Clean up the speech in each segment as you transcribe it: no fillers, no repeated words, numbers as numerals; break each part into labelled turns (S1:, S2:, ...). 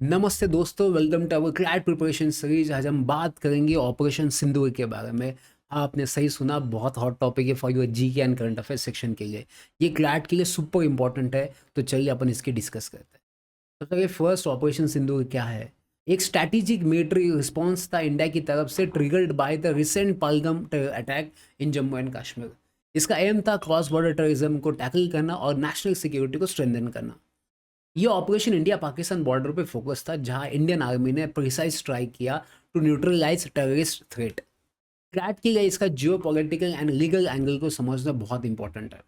S1: नमस्ते दोस्तों, welcome to our CLAT preparation series. आज हम बात करेंगे ऑपरेशन सिंदूर के बारे में। आपने सही सुना, बहुत हॉट टॉपिक है for your GK and current affair section के लिए। ये क्लैट के लिए सुपर इंपॉर्टेंट है, तो चलिए अपन इसकी डिस्कस करते हैं। सबसे पहले फर्स्ट, ऑपरेशन सिंदूर क्या है? एक स्ट्रैटेजिक मिलिट्री रिस्पॉन्स था इंडिया की तरफ से, triggered by the recent Pahalgam attack in Jammu and Kashmir. इसका एम था क्रॉस बॉर्डर टेररिज्म को टैकल करना और नेशनल सिक्योरिटी को स्ट्रेंथन करना। ये ऑपरेशन इंडिया पाकिस्तान बॉर्डर पे फोकस था, जहां इंडियन आर्मी ने प्रिसाइज स्ट्राइक किया to neutralise terrorist threat. Crack की गई इसका geopolitical and legal angle को समझना बहुत इंपॉर्टेंट है।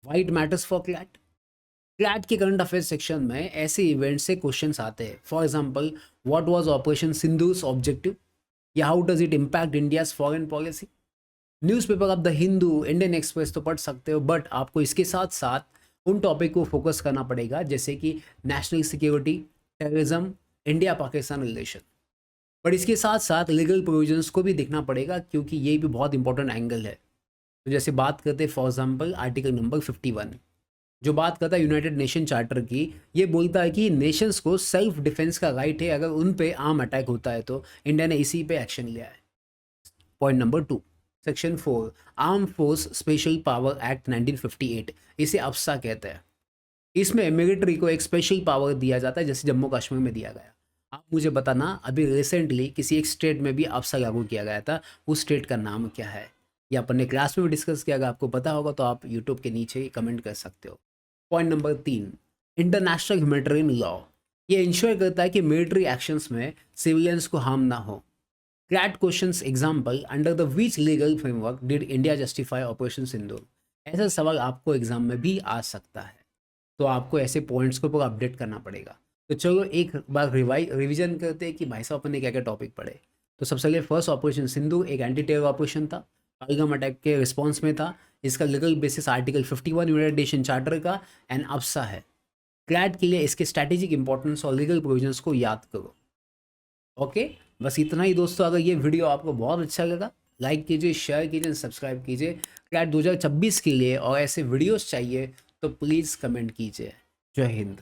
S1: White matters for CLAT. CLAT के करंट अफेयर सेक्शन में ऐसे इवेंट से क्वेश्चंस आते हैं। For example, what was operation सिंधुस ऑब्जेक्टिव, या how does it impact India's foreign policy. Newspaper of the Hindu, Indian Express तो पढ़ सकते हो, बट आपको इसके साथ साथ उन टॉपिक को फोकस करना पड़ेगा जैसे कि national security, terrorism, India Pakistan relation. But इसके साथ साथ लीगल प्रोविजंस को भी देखना पड़ेगा, क्योंकि ये भी बहुत इंपॉर्टेंट एंगल है। तो जैसे बात करते हैं फॉर एग्जांपल आर्टिकल नंबर 51, जो बात करता है यूनाइटेड नेशन चार्टर की। ये बोलता है कि नेशंस को सेल्फ डिफेंस का राइट है, अगर उन पे आर्म अटैक होता है तो इंडिया ने इसी पे एक्शन लिया है। Point number 2, section 4, arm force special power act 1958, इसे अफसा कहते हैं। इसमें मिलिट्री को एक स्पेशल पावर दिया जाता है, जैसे जम्मू कश्मीर में दिया गया। आप मुझे बताना, अभी रिसेंटली किसी एक स्टेट में भी अफसा लागू किया गया था, उस स्टेट का नाम क्या है? ये अपन ने क्लास में भी डिस्कस किया, अगर आपको पता होगा तो आप यूट्यूब के नीचे ही कमेंट कर सकते हो। Point number 3, international humanitarian law. ये इंश्योर करता है कि मिलिट्री एक्शंस में सिविलियंस को हार्म ना हो। CLAT questions example, under the which legal framework did India justify operation Sindoor. ऐसा सवाल आपको एग्जाम में भी आ सकता है, तो आपको ऐसे पॉइंट्स को पूरा अपडेट करना पड़ेगा। तो चलो एक बार रिवीजन करते हैं कि भाई साहब अपन ने क्या क्या टॉपिक पढ़े। तो सबसे पहले फर्स्ट, ऑपरेशन सिंधु एक एंटी टेरर ऑपरेशन था, पहलगाम अटैक के रिस्पॉन्स में था। इसका legal basis article 51 United nation charter का एंड अफसा है। क्लैट के लिए इसके स्ट्रैटेजिक इंपॉर्टेंस और लीगल प्रोविजंस को याद करो। ओके, बस इतना ही दोस्तों। अगर ये वीडियो आपको बहुत अच्छा लगा, लाइक कीजिए, शेयर कीजिए, सब्सक्राइब कीजिए। क्लैट 2026 के लिए और ऐसे वीडियोस चाहिए तो प्लीज़ कमेंट कीजिए। जय हिंद।